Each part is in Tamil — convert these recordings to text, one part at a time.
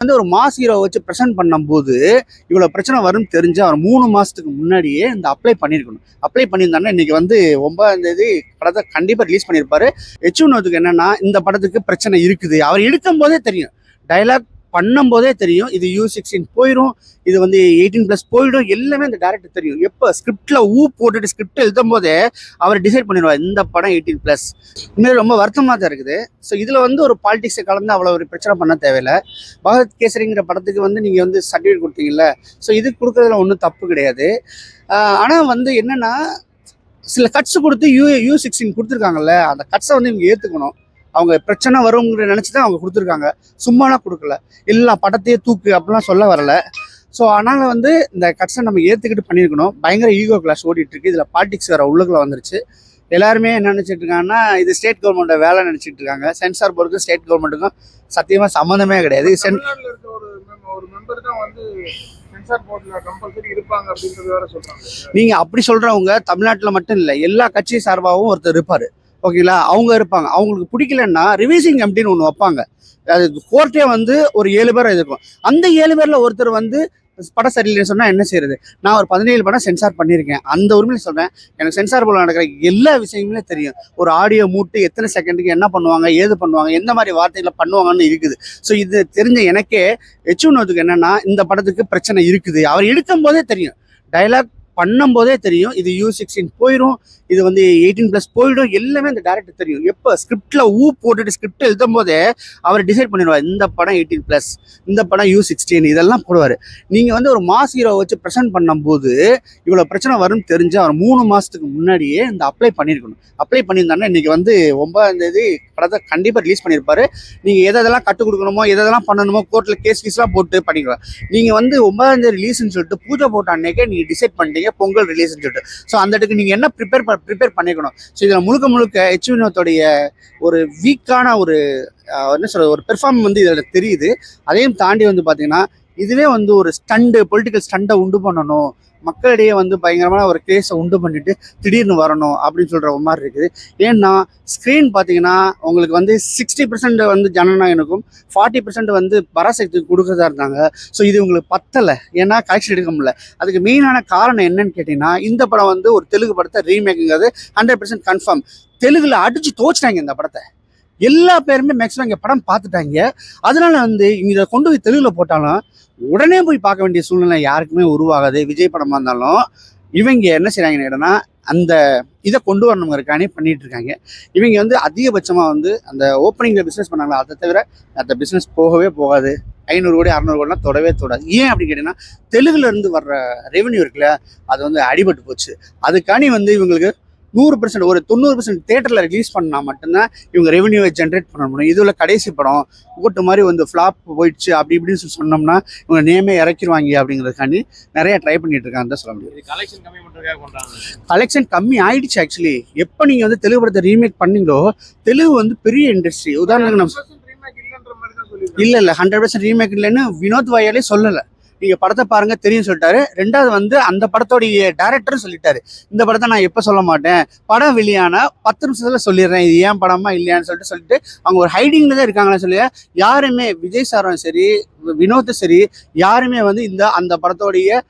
வந்து ஒரு மாஸ் ஹீரோ வச்சு ப்ரெசென்ட் பண்ணும்போது இவ்வளோ பிரச்சனை வரும்னு தெரிஞ்சு அவர் 3 மாதத்துக்கு முன்னாடியே இந்த அப்ளை பண்ணியிருக்கணும். அப்ளை பண்ணியிருந்தாங்கன்னா இன்னைக்கு வந்து 9ஆம் தேதி படத்தை கண்டிப்பாக ரிலீஸ் பண்ணியிருப்பாரு. வினோத்துக்கு என்னன்னா இந்த படத்துக்கு பிரச்சனை இருக்குது, அவர் எடுக்கும் போதே தெரியும், டைலாக் பண்ணும்போதே தெரியும் இது U16 போயிடும், இது வந்து 18+ போயிடும், எல்லாமே அந்த டேரக்டர் தெரியும். எப்போ ஸ்கிரிப்டில் போட்டுட்டு ஸ்கிரிப்ட் எழுதும் போதே அவர் டிசைட் பண்ணிடுவார் இந்த படம் 18+. உண்மையிலே ரொம்ப வருத்தமாக தான் இருக்குது. ஸோ இதில் வந்து ஒரு பாலிடிக்ஸை கலந்து அவ்வளோ ஒரு பிரச்சனை பண்ண தேவையில்லை. பகத் கேசரிங்கிற படத்துக்கு வந்து நீங்கள் வந்து சர்டிஃபிகேட் கொடுத்தீங்கல்ல, ஸோ இது கொடுக்குறதுல ஒன்றும் தப்பு கிடையாது. ஆனால் வந்து என்னென்னா சில கட்ஸ் கொடுத்து U16 கொடுத்துருக்காங்கல்ல, அந்த கட்ஸை வந்து இவங்க ஏற்றுக்கணும். அவங்க பிரச்சனை வருங்கிற நினச்சி தான் அவங்க கொடுத்துருக்காங்க, சும்மாலாம் கொடுக்கல. எல்லா படத்தையே தூக்கு அப்படிலாம் சொல்ல வரல. ஸோ அதனால் வந்து இந்த கட்ஸை நம்ம ஏற்றுக்கிட்டு பண்ணியிருக்கணும். பயங்கர ஈகோ கிளாஸ் ஓடிட்டுருக்கு. இதில் பாலிடிக்ஸ் வேறு உள்ளுக்குள்ள வந்துருச்சு. எல்லாருமே என்ன நினச்சிட்டு இருக்காங்கன்னா இது ஸ்டேட் கவர்மெண்ட்டோட வேலை நினச்சிட்டு இருக்காங்க. சென்சார் போர்டுக்கும் ஸ்டேட் கவர்மெண்ட்டுக்கும் சத்தியமாக சம்மந்தமே கிடையாது. நீங்கள் அப்படி சொல்கிறவங்க தமிழ்நாட்டில் மட்டும் இல்லை, எல்லா கட்சி சார்பாகவும் ஒருத்தர் இருப்பார், ஓகேங்களா? அவங்க இருப்பாங்க. அவங்களுக்கு பிடிக்கலன்னா ரிவைசிங் கமிட்டின்னு ஒன்று வைப்பாங்க. அது கோர்ட்டே வந்து ஒரு 7 பேர் இருக்கும். அந்த 7 பேரில் ஒருத்தர் வந்து படம் சரியில்லைன்னு சொன்னால் என்ன செய்யறது? நான் ஒரு 17 படம் சென்சார் பண்ணியிருக்கேன். அந்த உரிமையில் சொல்கிறேன், எனக்கு சென்சார் போர்டில் நடக்கிற எல்லா விஷயங்களுமே தெரியும். ஒரு ஆடியோ மூட்டு எத்தனை செகண்டுக்கு என்ன பண்ணுவாங்க, ஏது பண்ணுவாங்க, எந்த மாதிரி வார்த்தைகளை பண்ணுவாங்கன்னு இருக்குது. ஸோ இது தெரிஞ்ச எனக்கே வினோத்துக்கு என்னென்னா இந்த படத்துக்கு பிரச்சனை இருக்குது, அவர் எடுக்கும் போதே தெரியும், டைலாக் பண்ணும்போதே தெரியும் இது U16 போயிடும், இது வந்து 18+ போயிடும், எல்லாமே அந்த டேரக்டர் தெரியும். எப்போ ஸ்கிரிப்டில் போட்டுட்டு ஸ்கிரிப்ட் எழுதும் போதே அவர் டிசைட் பண்ணிடுவார் இந்த படம் 18+, இந்த படம் U16 இதெல்லாம் போடுவார். நீங்கள் வந்து ஒரு மாஸ் ஹீரோ வச்சு ப்ரெசென்ட் பண்ணும்போது இவ்வளோ பிரச்சனை வரும்னு தெரிஞ்சு அவர் 3 மாதத்துக்கு முன்னாடியே இந்த அப்ளை பண்ணியிருக்கணும். அப்ளை பண்ணியிருந்தாங்கன்னா இன்னைக்கு வந்து 9ஆம் தேதி படத்தை கண்டிப்பாக ரிலீஸ் பண்ணியிருப்பாரு. நீங்கள் எதெல்லாம் கற்றுக் கொடுக்கணுமோ எதெல்லாம் பண்ணணுமோ கோர்ட்டில் கேஸ்லாம் போட்டு பண்ணிக்கலாம். நீங்கள் வந்து 9ஆம் தேதி ரிலீஸ்ன்னு சொல்லிட்டு பூஜை போட்ட அன்னைக்கே நீங்கள் டிசைட் பண்ணிட்டீங்க பொங்கல் ரிலீஸ்ன்னு சொல்லிட்டு. ஸோ அந்த இடத்துக்கு நீங்கள் என்ன ப்ரிப்பேர் பண்ணிக்கணும். ஸோ இதில் முழுக்க வினோத்துடைய ஒரு வீக்கான ஒரு என்ன சொல்கிறது ஒரு பெர்ஃபார்ம் வந்து இதில் தெரியுது. அதையும் தாண்டி வந்து பார்த்தீங்கன்னா இதுவே வந்து ஒரு பொலிட்டிக்கல் ஸ்டண்டை உண்டு பண்ணணும், மக்களிடையே வந்து பயங்கரமான ஒரு கேஸை உண்டு பண்ணிட்டு திடீர்னு வரணும் அப்படின்னு சொல்கிற மாதிரி இருக்குது. ஏன்னா ஸ்க்ரீன் பார்த்தீங்கன்னா உங்களுக்கு வந்து 60% வந்து ஜனநாயகனுக்கும் 40% வந்து பராசக்திக்கு கொடுக்குறதா இருந்தாங்க. ஸோ இது உங்களுக்கு பத்தலை, ஏன்னா கலெக்ஷன் எடுக்க முடியல. அதுக்கு மெயினான காரணம் என்னன்னு கேட்டிங்கன்னா இந்த படம் வந்து ஒரு தெலுங்கு படத்தை ரீமேக்குங்கிறது 100% கன்ஃபார்ம். தெலுங்குல அடிச்சு தோச்சிட்டாங்க இந்த படத்தை. எல்லா பேருமே மேக்ஸிமம் இங்கே படம் பார்த்துட்டாங்க. அதனால வந்து இதை கொண்டு போய் தெலுங்குல போட்டாலும் உடனே போய் பார்க்க வேண்டிய சூழ்நிலை யாருக்குமே உருவாகாது. விஜய் படமாக இருந்தாலும் இவங்க என்ன செய்கிறாங்கன்னு கேட்டோன்னா அந்த இதை கொண்டு வரணுங்கிறக்கானே பண்ணிட்டு இருக்காங்க. இவங்க வந்து அதிகபட்சமாக வந்து அந்த ஓப்பனிங்கில் பிஸ்னஸ் பண்ணாங்களா, அதை தவிர அந்த பிஸ்னஸ் போகவே போகாது. 500 கோடி 600 கோடிலாம் தொடவே தொடாது. ஏன் அப்படின்னு கேட்டிங்கன்னா தெலுங்குல இருந்து வர்ற ரெவென்யூ இருக்குல்ல, அது வந்து அடிபட்டு போச்சு. அதுக்கானி வந்து இவங்களுக்கு 100% ஒரு 90% தேட்டரில் ரிலீஸ் பண்ணால் மட்டும்தான் இவங்க ரெவென்யூவை ஜென்ரேட் பண்ண முடியும். இதுல கடைசி படம் ஓட்டு மாதிரி வந்து ஃப்ளாப் போயிடுச்சு அப்படி இப்படின்னு சொன்னோம்னா இவங்க நேமே இறக்கிடுவாங்க அப்படிங்கிறதுக்காண்டி நிறைய ட்ரை பண்ணிட்டு இருக்காங்க தான் சொல்ல முடியும். கலெக்ஷன் கம்மி ஆயிடுச்சு ஆக்சுவலி. எப்போ நீங்கள் வந்து தெலுங்கு படத்தை ரீமேக் பண்ணீங்களோ, தெலுங்கு வந்து பெரிய இண்டஸ்ட்ரி. உதாரணத்துக்கு நம்ம இல்லை 100% ரீமேக் இல்லைன்னு வினோத் வாயாலே சொல்லலை. நீங்க படத்தை பாருங்க தெரியும் சொல்லிட்டாரு. ரெண்டாவது வந்து அந்த படத்தோடைய டைரக்டரும் சொல்லிட்டாரு இந்த படத்தை நான் எப்போ சொல்ல மாட்டேன், படம் வெளியானா 10 நிமிஷத்துல சொல்லிடுறேன் இது ஏன் படமா இல்லையான்னு சொல்லிட்டு அவங்க ஒரு ஹைடிங்ல தான் இருக்காங்கன்னு சொல்லி யாருமே விஜய் சாரும் சரி வினோத்தும் சரி யாருமே வந்து அந்த படத்தோடைய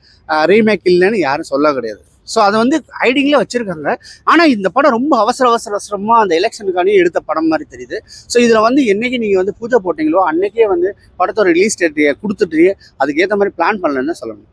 ரீமேக் இல்லைன்னு யாரும் சொல்ல கிடையாது. ஸோ அதை வந்து ஹைடிங்லேயே வச்சுருக்காங்க. ஆனால் இந்த படம் ரொம்ப அவசரமாக அந்த எலெக்ஷனுக்கானே எடுத்த படம் மாதிரி தெரியுது. ஸோ இதில் வந்து என்றைக்கு நீங்கள் வந்து பூஜை போட்டிங்களோ அன்றைக்கே வந்து படத்தோட ரிலீஸ் டேட் கொடுத்துட்டு அதுக்கேற்ற மாதிரி பிளான் பண்ணலன்னு தான் சொல்லணும்.